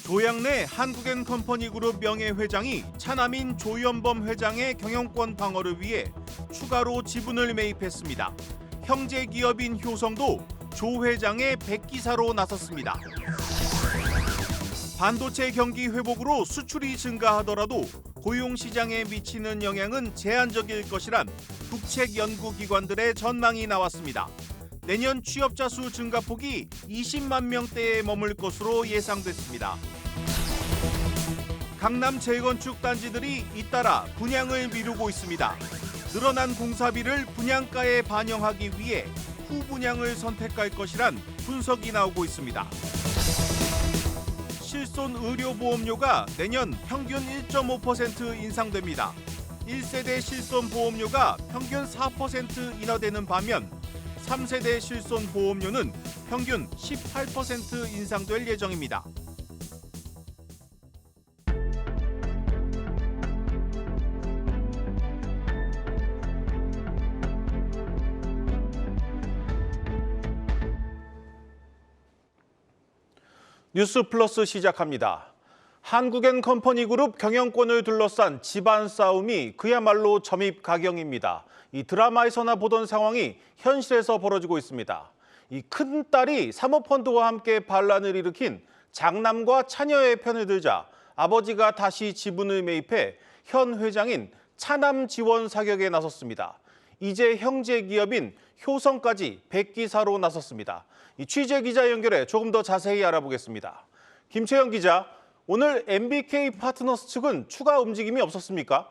조양래 한국앤컴퍼니그룹 명예회장이 차남인 조현범 회장의 경영권 방어를 위해 추가로 지분을 매입했습니다. 형제 기업인 효성도 조 회장의 백기사로 나섰습니다. 반도체 경기 회복으로 수출이 증가하더라도 고용 시장에 미치는 영향은 제한적일 것이란 국책연구기관들의 전망이 나왔습니다. 내년 취업자 수 증가폭이 20만 명대에 머물 것으로 예상됐습니다. 강남 재건축 단지들이 잇따라 분양을 미루고 있습니다. 늘어난 공사비를 분양가에 반영하기 위해 후분양을 선택할 것이란 분석이 나오고 있습니다. 실손 의료보험료가 내년 평균 1.5% 인상됩니다. 1세대 실손 보험료가 평균 4% 인하되는 반면 3세대 실손 보험료는 평균 18% 인상될 예정입니다. 뉴스 플러스 시작합니다. 한국앤컴퍼니그룹 경영권을 둘러싼 집안 싸움이 그야말로 점입가경입니다. 이 드라마에서나 보던 상황이 현실에서 벌어지고 있습니다. 이 큰딸이 사모펀드와 함께 반란을 일으킨 장남과 차녀의 편을 들자 아버지가 다시 지분을 매입해 현 회장인 차남 지원 사격에 나섰습니다. 이제 형제 기업인 효성까지 백기사로 나섰습니다. 이 취재 기자 연결해 조금 더 자세히 알아보겠습니다. 김채영 기자, 오늘 MBK 파트너스 측은 추가 움직임이 없었습니까?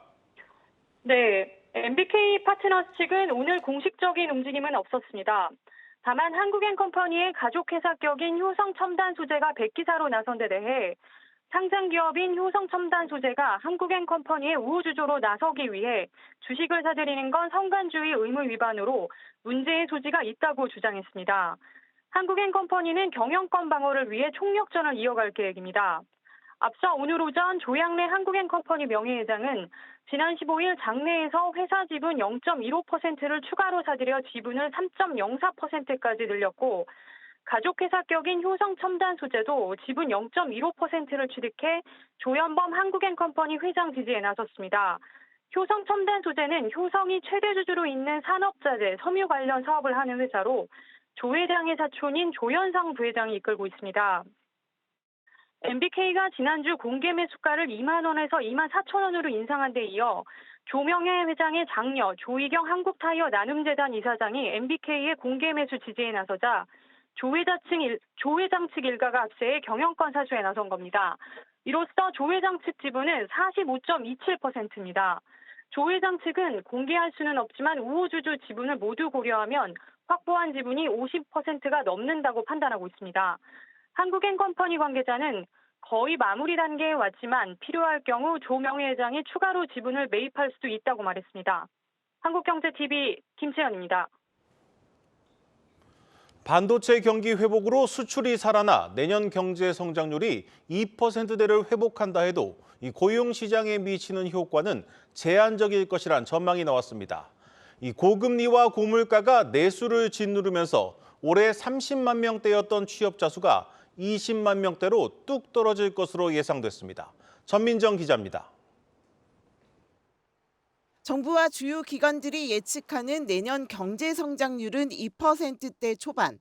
네, MBK 파트너스 측은 오늘 공식적인 움직임은 없었습니다. 다만 한국앤컴퍼니의 가족회사 격인 효성첨단소재가 백기사로 나선 데 대해 상장기업인 효성첨단소재가 한국앤컴퍼니의 우호주조로 나서기 위해 주식을 사들이는 건 성관주의 의무 위반으로 문제의 소지가 있다고 주장했습니다. 한국앤컴퍼니는 경영권 방어를 위해 총력전을 이어갈 계획입니다. 앞서 오늘 오전 조양래 한국앤컴퍼니 명예회장은 지난 15일 장내에서 회사 지분 0.15%를 추가로 사들여 지분을 3.04%까지 늘렸고 가족회사 격인 효성첨단소재도 지분 0.15%를 취득해 조현범 한국앤컴퍼니 회장 지지에 나섰습니다. 효성첨단소재는 효성이 최대 주주로 있는 산업자재, 섬유 관련 사업을 하는 회사로 조 회장의 사촌인 조현상 부회장이 이끌고 있습니다. MBK가 지난주 공개 매수가를 2만 원에서 2만 4천 원으로 인상한 데 이어 조명혜 회장의 장녀 조희경 한국타이어 나눔재단 이사장이 MBK의 공개 매수 지지에 나서자 조 회장 측 일가가 합세해 경영권 사수에 나선 겁니다. 이로써 조 회장 측 지분은 45.27%입니다. 조 회장 측은 공개할 수는 없지만 우호주주 지분을 모두 고려하면 확보한 지분이 50%가 넘는다고 판단하고 있습니다. 한국앤컴퍼니 관계자는 거의 마무리 단계에 왔지만 필요할 경우 조명혜 회장이 추가로 지분을 매입할 수도 있다고 말했습니다. 한국경제TV 김채연입니다. 반도체 경기 회복으로 수출이 살아나 내년 경제 성장률이 2%대를 회복한다 해도 이 고용 시장에 미치는 효과는 제한적일 것이란 전망이 나왔습니다. 이 고금리와 고물가가 내수를 짓누르면서 올해 30만 명대였던 취업자 수가 20만 명대로 뚝 떨어질 것으로 예상됐습니다. 전민정 기자입니다. 정부와 주요 기관들이 예측하는 내년 경제 성장률은 2%대 초반.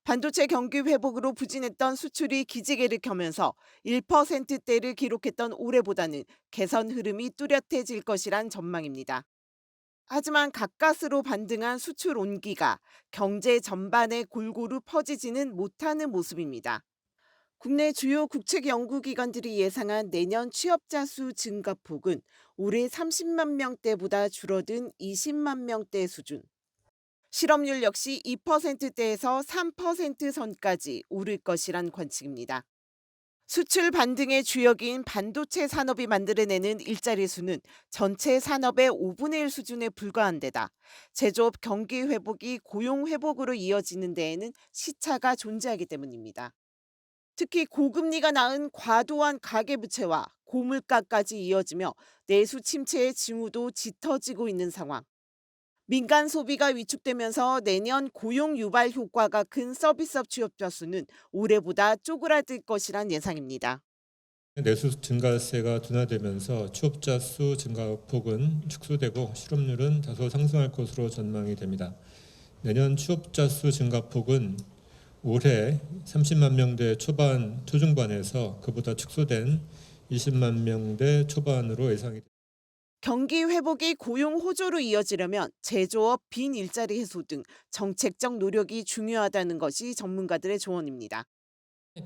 반도체 경기 회복으로 부진했던 수출이 기지개를 켜면서 1%대를 기록했던 올해보다는 개선 흐름이 뚜렷해질 것이란 전망입니다. 하지만 가까스로 반등한 수출 온기가 경제 전반에 골고루 퍼지지는 못하는 모습입니다. 국내 주요 국책 연구기관들이 예상한 내년 취업자 수 증가폭은 올해 30만 명대보다 줄어든 20만 명대 수준. 실업률 역시 2%대에서 3% 선까지 오를 것이란 관측입니다. 수출 반등의 주역인 반도체 산업이 만들어내는 일자리 수는 전체 산업의 5분의 1 수준에 불과한 데다 제조업 경기 회복이 고용 회복으로 이어지는 데에는 시차가 존재하기 때문입니다. 특히 고금리가 낳은 과도한 가계부채와 고물가까지 이어지며 내수 침체의 징후도 짙어지고 있는 상황. 민간 소비가 위축되면서 내년 고용 유발 효과가 큰 서비스업 취업자 수는 올해보다 쪼그라들 것이란 예상입니다. 내수 증가세가 둔화되면서 취업자 수 증가폭은 축소되고 실업률은 다소 상승할 것으로 전망이 됩니다. 내년 취업자 수 증가폭은 올해 30만 명대 초중반에서 그보다 축소된 20만 명대 초반으로 예상이 됩니다. 경기 회복이 고용 호조로 이어지려면 제조업 빈 일자리 해소 등 정책적 노력이 중요하다는 것이 전문가들의 조언입니다.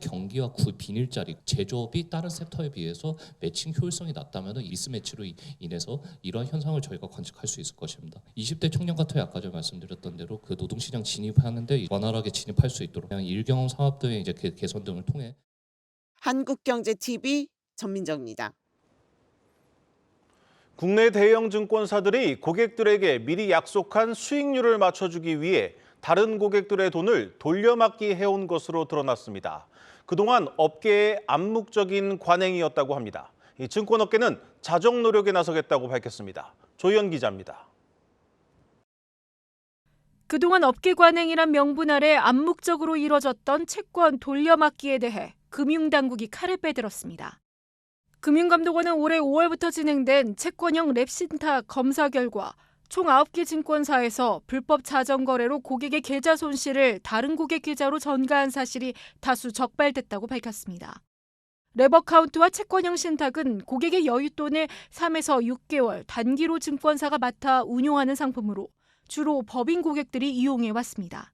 경기와 빈 일자리, 제조업이 다른 섹터에 비해서 매칭 효율성이 낮다면 미스매치로 인해서 이러한 현상을 저희가 관측할 수 있을 것입니다. 20대 청년 같은 아까 전에 말씀드렸던 대로 그 노동시장 진입하는데 원활하게 진입할 수 있도록 일경험 사업 등의 이제 개선 등을 통해 한국경제TV 전민정입니다. 국내 대형 증권사들이 고객들에게 미리 약속한 수익률을 맞춰주기 위해 다른 고객들의 돈을 돌려막기 해온 것으로 드러났습니다. 그동안 업계의 암묵적인 관행이었다고 합니다. 이 증권업계는 자정 노력에 나서겠다고 밝혔습니다. 조현 기자입니다. 그동안 업계 관행이란 명분 아래 암묵적으로 이뤄졌던 채권 돌려막기에 대해 금융당국이 칼을 빼들었습니다. 금융감독원은 올해 5월부터 진행된 채권형 랩신탁 검사 결과 총 9개 증권사에서 불법 자정거래로 고객의 계좌 손실을 다른 고객 계좌로 전가한 사실이 다수 적발됐다고 밝혔습니다. 랩어카운트와 채권형 신탁은 고객의 여윳돈을 3에서 6개월 단기로 증권사가 맡아 운용하는 상품으로 주로 법인 고객들이 이용해왔습니다.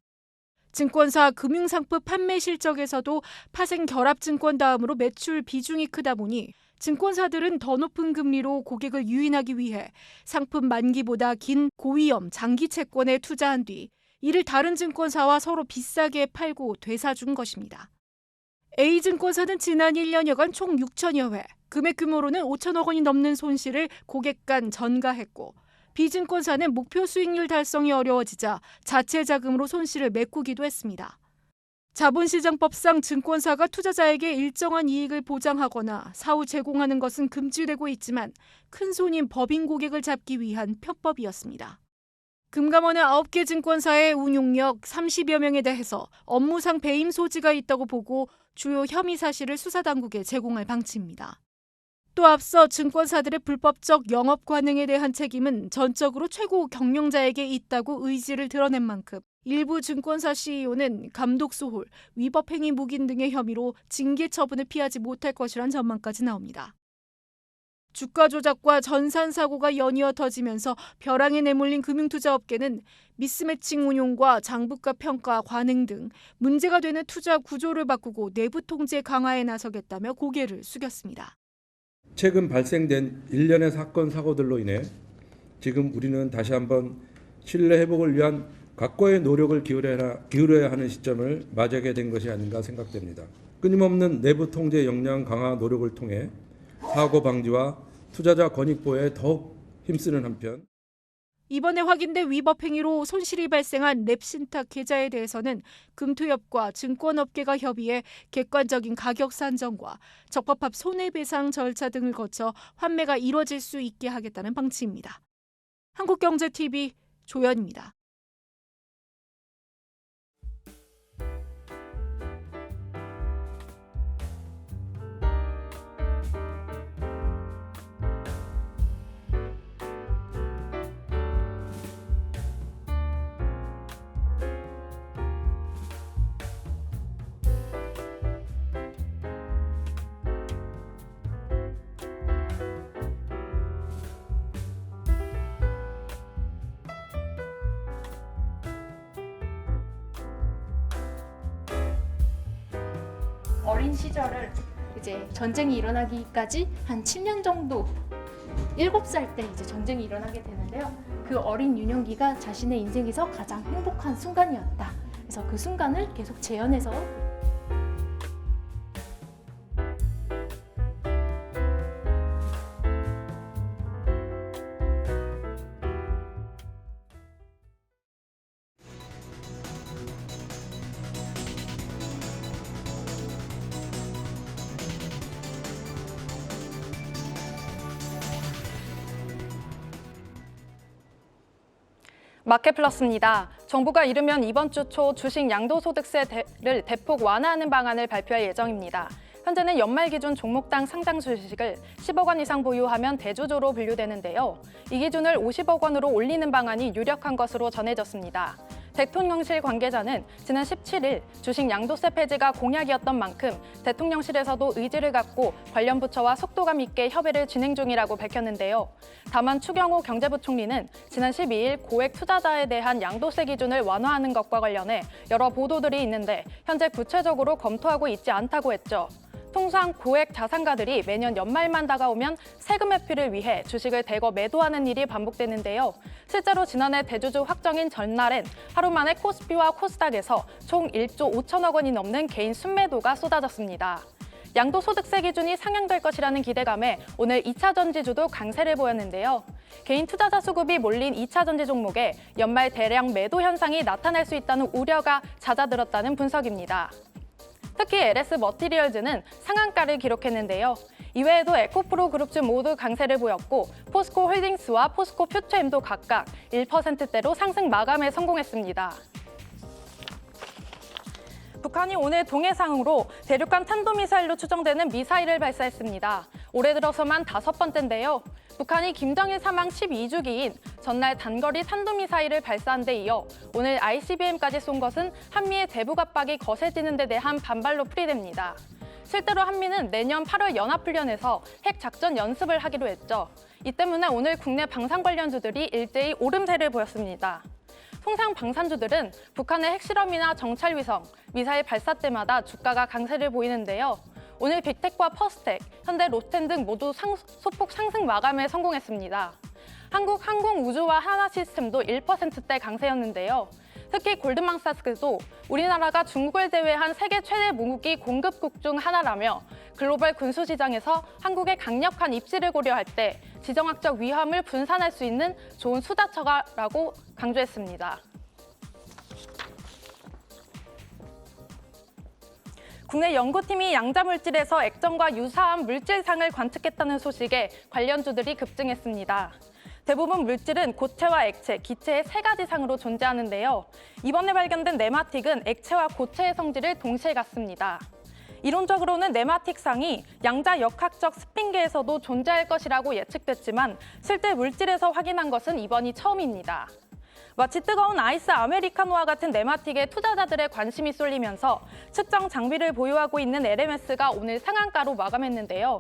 증권사 금융상품 판매 실적에서도 파생 결합증권 다음으로 매출 비중이 크다 보니 증권사들은 더 높은 금리로 고객을 유인하기 위해 상품 만기보다 긴 고위험 장기 채권에 투자한 뒤 이를 다른 증권사와 서로 비싸게 팔고 되사준 것입니다. A증권사는 지난 1년여간 총 6천여 회, 금액 규모로는 5천억 원이 넘는 손실을 고객 간 전가했고 B증권사는 목표 수익률 달성이 어려워지자 자체 자금으로 손실을 메꾸기도 했습니다. 자본시장법상 증권사가 투자자에게 일정한 이익을 보장하거나 사후 제공하는 것은 금지되고 있지만 큰손인 법인 고객을 잡기 위한 편법이었습니다. 금감원은 9개 증권사의 운용력 30여 명에 대해서 업무상 배임 소지가 있다고 보고 주요 혐의 사실을 수사당국에 제공할 방침입니다. 또 앞서 증권사들의 불법적 영업 관행에 대한 책임은 전적으로 최고 경영자에게 있다고 의지를 드러낸 만큼 일부 증권사 CEO는 감독 소홀, 위법 행위 묵인 등의 혐의로 징계 처분을 피하지 못할 것이란 전망까지 나옵니다. 주가 조작과 전산 사고가 연이어 터지면서 벼랑에 내몰린 금융투자업계는 미스매칭 운용과 장부가 평가 관행 등 문제가 되는 투자 구조를 바꾸고 내부 통제 강화에 나서겠다며 고개를 숙였습니다. 최근 발생된 일련의 사건 사고들로 인해 지금 우리는 다시 한번 신뢰 회복을 위한 각고의 노력을 기울여야 하는 시점을 맞이하게 된 것이 아닌가 생각됩니다. 끊임없는 내부 통제 역량 강화 노력을 통해 사고 방지와 투자자 권익 보호에 더욱 힘쓰는 한편 이번에 확인된 위법 행위로 손실이 발생한 랩신탁 계좌에 대해서는 금투협과 증권업계가 협의해 객관적인 가격 산정과 적법합 손해배상 절차 등을 거쳐 환매가 이뤄질 수 있게 하겠다는 방침입니다. 한국경제TV 조연입니다. 어린 시절을 이제 전쟁이 일어나기까지 한 7년 정도 7살 때 이제 전쟁이 일어나게 되는데요. 그 어린 유년기가 자신의 인생에서 가장 행복한 순간이었다. 그래서 그 순간을 계속 재현해서 마켓플러스입니다. 정부가 이르면 이번 주 초 주식 양도소득세를 대폭 완화하는 방안을 발표할 예정입니다. 현재는 연말 기준 종목당 상장 주식을 10억 원 이상 보유하면 대주주로 분류되는데요. 이 기준을 50억 원으로 올리는 방안이 유력한 것으로 전해졌습니다. 대통령실 관계자는 지난 17일 주식 양도세 폐지가 공약이었던 만큼 대통령실에서도 의지를 갖고 관련 부처와 속도감 있게 협의를 진행 중이라고 밝혔는데요. 다만 추경호 경제부총리는 지난 12일 고액 투자자에 대한 양도세 기준을 완화하는 것과 관련해 여러 보도들이 있는데 현재 구체적으로 검토하고 있지 않다고 했죠. 통상 고액 자산가들이 매년 연말만 다가오면 세금 회피를 위해 주식을 대거 매도하는 일이 반복되는데요. 실제로 지난해 대주주 확정인 전날엔 하루 만에 코스피와 코스닥에서 총 1조 5천억 원이 넘는 개인 순매도가 쏟아졌습니다. 양도소득세 기준이 상향될 것이라는 기대감에 오늘 2차 전지주도 강세를 보였는데요. 개인 투자자 수급이 몰린 2차 전지 종목에 연말 대량 매도 현상이 나타날 수 있다는 우려가 잦아들었다는 분석입니다. 특히 LS 머티리얼즈는 상한가를 기록했는데요. 이외에도 에코프로 그룹주 모두 강세를 보였고 포스코 홀딩스와 포스코 퓨처엠도 각각 1%대로 상승 마감에 성공했습니다. 북한이 오늘 동해상으로 대륙간 탄도미사일로 추정되는 미사일을 발사했습니다. 올해 들어서만 5번째인데요. 북한이 김정일 사망 12주기인 전날 단거리 탄도미사일을 발사한 데 이어 오늘 ICBM까지 쏜 것은 한미의 대북 압박이 거세지는 데 대한 반발로 풀이됩니다. 실제로 한미는 내년 8월 연합훈련에서 핵 작전 연습을 하기로 했죠. 이 때문에 오늘 국내 방산 관련주들이 일제히 오름세를 보였습니다. 통상 방산주들은 북한의 핵실험이나 정찰위성, 미사일 발사 때마다 주가가 강세를 보이는데요. 오늘 빅텍과 퍼스텍, 현대, 롯텐 등 모두 소폭 상승 마감에 성공했습니다. 한국항공우주와 하나시스템도 1%대 강세였는데요. 특히 골드만삭스도 우리나라가 중국을 제외한 세계 최대 무기 공급국 중 하나라며 글로벌 군수 시장에서 한국의 강력한 입지를 고려할 때 지정학적 위험을 분산할 수 있는 좋은 수다처가라고 강조했습니다. 국내 연구팀이 양자물질에서 액정과 유사한 물질상을 관측했다는 소식에 관련주들이 급증했습니다. 대부분 물질은 고체와 액체, 기체의 3가지 상으로 존재하는데요. 이번에 발견된 네마틱은 액체와 고체의 성질을 동시에 갖습니다. 이론적으로는 네마틱상이 양자 역학적 스핀계에서도 존재할 것이라고 예측됐지만 실제 물질에서 확인한 것은 이번이 처음입니다. 마치 뜨거운 아이스 아메리카노와 같은 네마틱에 투자자들의 관심이 쏠리면서 측정 장비를 보유하고 있는 LMS가 오늘 상한가로 마감했는데요.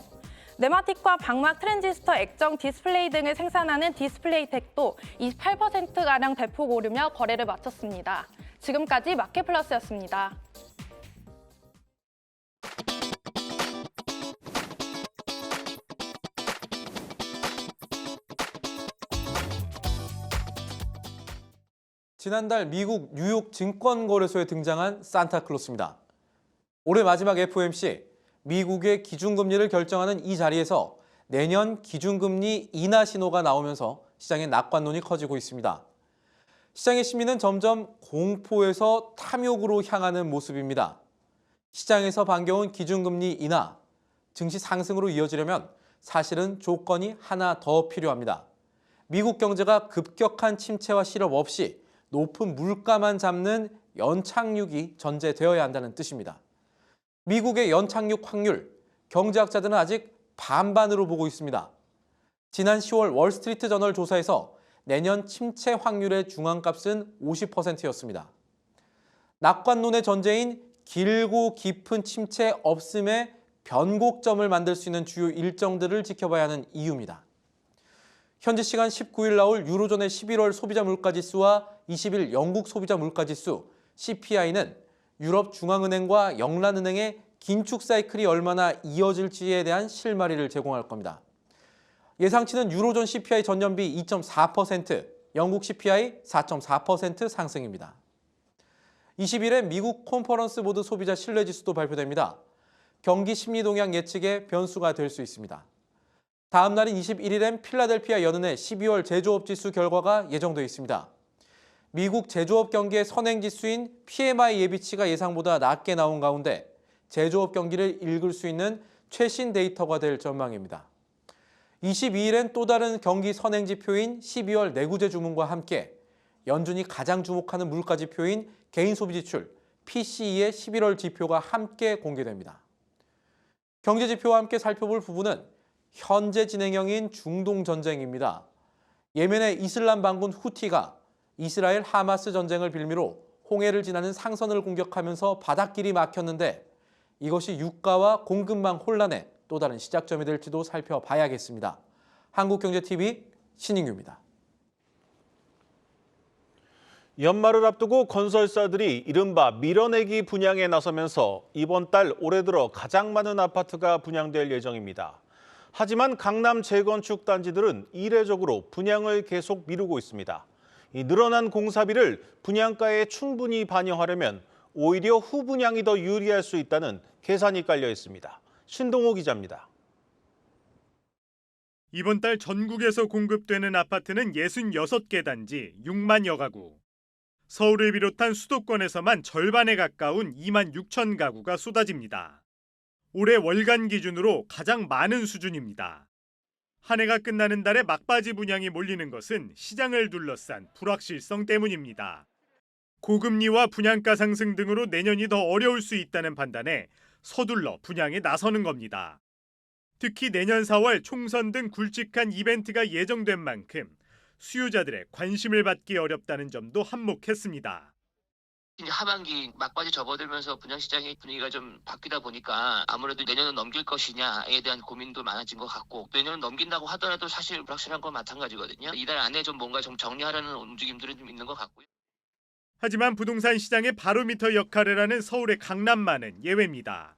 네마틱과 방막 트랜지스터 액정 디스플레이 등을 생산하는 디스플레이텍도 28%가량 대폭 오르며 거래를 마쳤습니다. 지금까지 마켓플러스였습니다. 지난달 미국 뉴욕 증권거래소에 등장한 산타클로스입니다. 올해 마지막 FOMC, 미국의 기준금리를 결정하는 이 자리에서 내년 기준금리 인하 신호가 나오면서 시장의 낙관론이 커지고 있습니다. 시장의 심리는 점점 공포에서 탐욕으로 향하는 모습입니다. 시장에서 반겨온 기준금리 인하, 증시 상승으로 이어지려면 사실은 조건이 하나 더 필요합니다. 미국 경제가 급격한 침체와 실업 없이 높은 물가만 잡는 연착륙이 전제되어야 한다는 뜻입니다. 미국의 연착륙 확률, 경제학자들은 아직 반반으로 보고 있습니다. 지난 10월 월스트리트 저널 조사에서 내년 침체 확률의 중앙값은 50%였습니다. 낙관론의 전제인 길고 깊은 침체 없음의 변곡점을 만들 수 있는 주요 일정들을 지켜봐야 하는 이유입니다. 현지 시간 19일 나올 유로존의 11월 소비자 물가지수와 20일 영국 소비자 물가지수 CPI는 유럽 중앙은행과 영란은행의 긴축 사이클이 얼마나 이어질지에 대한 실마리를 제공할 겁니다. 예상치는 유로존 CPI 전년비 2.4%, 영국 CPI 4.4% 상승입니다. 20일에 미국 컨퍼런스 보드 소비자 신뢰지수도 발표됩니다. 경기 심리 동향 예측의 변수가 될 수 있습니다. 다음 날인 21일엔 필라델피아 연은의 12월 제조업 지수 결과가 예정되어 있습니다. 미국 제조업 경기의 선행지수인 PMI 예비치가 예상보다 낮게 나온 가운데 제조업 경기를 읽을 수 있는 최신 데이터가 될 전망입니다. 22일엔 또 다른 경기 선행지표인 12월 내구재 주문과 함께 연준이 가장 주목하는 물가지표인 개인소비지출 PCE의 11월 지표가 함께 공개됩니다. 경제지표와 함께 살펴볼 부분은 현재 진행형인 중동 전쟁입니다. 예멘의 이슬람 반군 후티가 이스라엘 하마스 전쟁을 빌미로 홍해를 지나는 상선을 공격하면서 바닷길이 막혔는데 이것이 유가와 공급망 혼란의 또 다른 시작점이 될지도 살펴봐야겠습니다. 한국경제TV 신인규입니다. 연말을 앞두고 건설사들이 이른바 밀어내기 분양에 나서면서 이번 달 올해 들어 가장 많은 아파트가 분양될 예정입니다. 하지만 강남 재건축 단지들은 이례적으로 분양을 계속 미루고 있습니다. 이 늘어난 공사비를 분양가에 충분히 반영하려면 오히려 후분양이 더 유리할 수 있다는 계산이 깔려 있습니다. 신동호 기자입니다. 이번 달 전국에서 공급되는 아파트는 66개 단지 6만여 가구. 서울을 비롯한 수도권에서만 절반에 가까운 2만 6천 가구가 쏟아집니다. 올해 월간 기준으로 가장 많은 수준입니다. 한 해가 끝나는 달에 막바지 분양이 몰리는 것은 시장을 둘러싼 불확실성 때문입니다. 고금리와 분양가 상승 등으로 내년이 더 어려울 수 있다는 판단에 서둘러 분양에 나서는 겁니다. 특히 내년 4월 총선 등 굵직한 이벤트가 예정된 만큼 수요자들의 관심을 받기 어렵다는 점도 한몫했습니다. 하반기 막바지 접어들면서 분양시장의 분위기가 좀 바뀌다 보니까 아무래도 내년은 넘길 것이냐에 대한 고민도 많아진 것 같고 내년은 넘긴다고 하더라도 사실 불확실한 건 마찬가지거든요. 이달 안에 좀 뭔가 좀 정리하려는 움직임들이 좀 있는 것 같고요. 하지만 부동산 시장의 바로미터 역할을 하는 서울의 강남만은 예외입니다.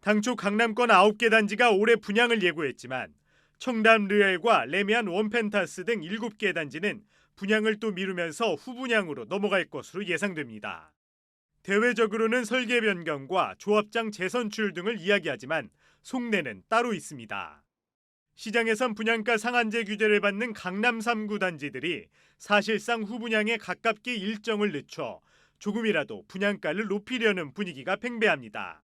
당초 강남권 9개 단지가 올해 분양을 예고했지만 청담 르엘과 레미안 원펜타스 등 7개 단지는 분양을 또 미루면서 후분양으로 넘어갈 것으로 예상됩니다. 대외적으로는 설계 변경과 조합장 재선출 등을 이야기하지만 속내는 따로 있습니다. 시장에선 분양가 상한제 규제를 받는 강남 3구 단지들이 사실상 후분양에 가깝게 일정을 늦춰 조금이라도 분양가를 높이려는 분위기가 팽배합니다.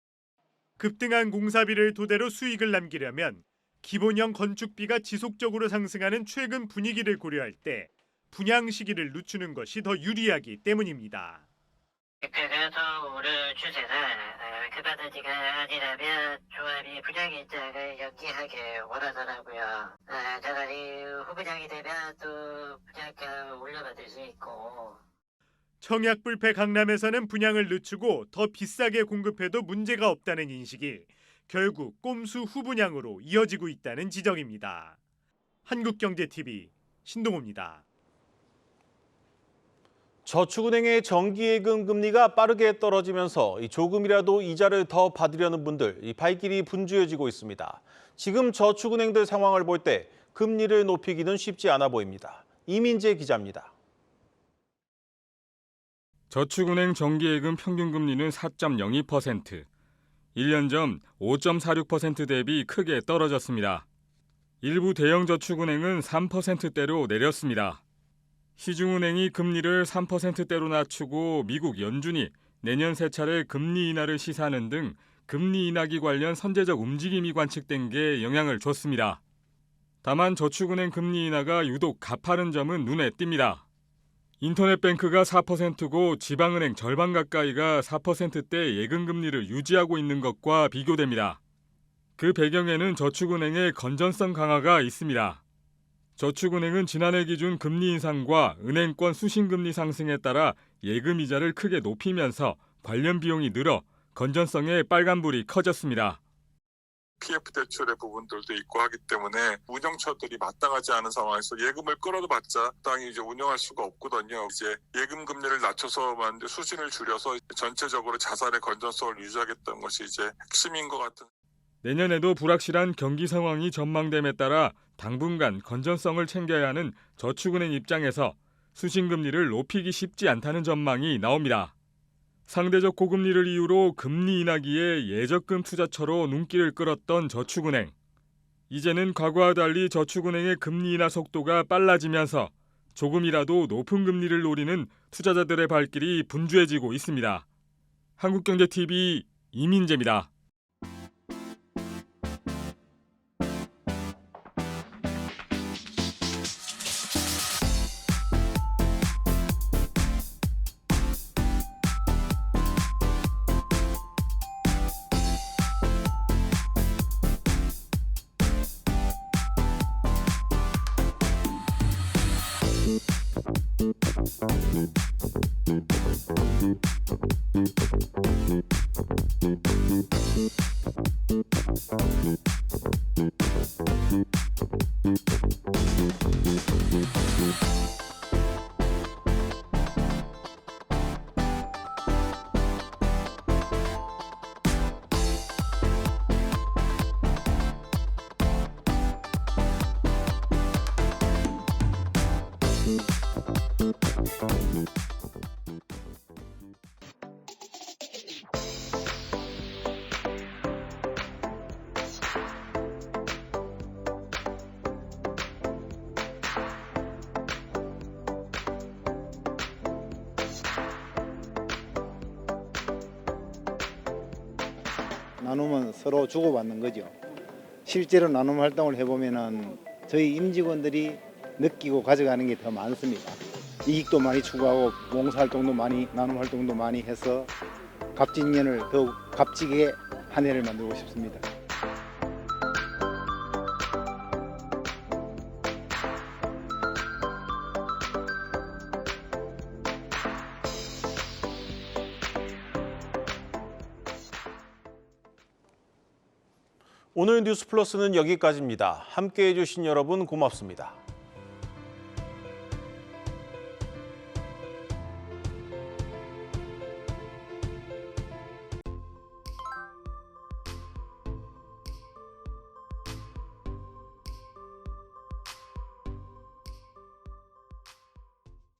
급등한 공사비를 토대로 수익을 남기려면 기본형 건축비가 지속적으로 상승하는 최근 분위기를 고려할 때 분양 시기를 늦추는 것이 더 유리하기 때문입니다. 그래서 오늘 추세는 그바다지가 아니라면 조합이 분양 일정을 연기하길 원하더라고요. 차라리 후분양이 되면 또 분양가 올려받을 수 있고. 청약불패 강남에서는 분양을 늦추고 더 비싸게 공급해도 문제가 없다는 인식이 결국 꼼수 후분양으로 이어지고 있다는 지적입니다. 한국경제TV 신동호입니다. 저축은행의 정기예금 금리가 빠르게 떨어지면서 조금이라도 이자를 더 받으려는 분들 발길이 분주해지고 있습니다. 지금 저축은행들 상황을 볼 때 금리를 높이기는 쉽지 않아 보입니다. 이민재 기자입니다. 저축은행 정기예금 평균금리는 4.02%, 1년 전 5.46% 대비 크게 떨어졌습니다. 일부 대형 저축은행은 3%대로 내렸습니다. 시중은행이 금리를 3%대로 낮추고 미국 연준이 내년 3차례 금리 인하를 시사하는 등 금리 인하기 관련 선제적 움직임이 관측된 게 영향을 줬습니다. 다만 저축은행 금리 인하가 유독 가파른 점은 눈에 띕니다. 인터넷뱅크가 4%고 지방은행 절반 가까이가 4%대 예금금리를 유지하고 있는 것과 비교됩니다. 그 배경에는 저축은행의 건전성 강화가 있습니다. 저축은행은 지난해 기준 금리 인상과 은행권 수신금리 상승에 따라 예금이자를 크게 높이면서 관련 비용이 늘어 건전성에 빨간불이 커졌습니다. PF 대출의 부분들도 있고 하기 때문에 운영처들이 마땅하지 않은 상황에서 예금을 끌어도 봤자 땅이 이제 운영할 수가 없거든요. 이제 예금 금리를 낮춰서만 수신을 줄여서 전체적으로 자산의 건전성을 유지하겠다는 것이 이제 핵심인 것 같은. 내년에도 불확실한 경기 상황이 전망됨에 따라 당분간 건전성을 챙겨야 하는 저축은행 입장에서 수신금리를 높이기 쉽지 않다는 전망이 나옵니다. 상대적 고금리를 이유로 금리 인하기에 예적금 투자처로 눈길을 끌었던 저축은행. 이제는 과거와 달리 저축은행의 금리 인하 속도가 빨라지면서 조금이라도 높은 금리를 노리는 투자자들의 발길이 분주해지고 있습니다. 한국경제TV 이민재입니다. 나눔은 서로 주고받는 거죠. 실제로 나눔 활동을 해보면은 저희 임직원들이 느끼고 가져가는 게 더 많습니다. 이익도 많이 추구하고 봉사활동도 많이, 나눔 활동도 많이 해서 갑진년을 더욱 값지게 한 해를 만들고 싶습니다. 오늘 뉴스 플러스는 여기까지입니다. 함께해 주신 여러분 고맙습니다.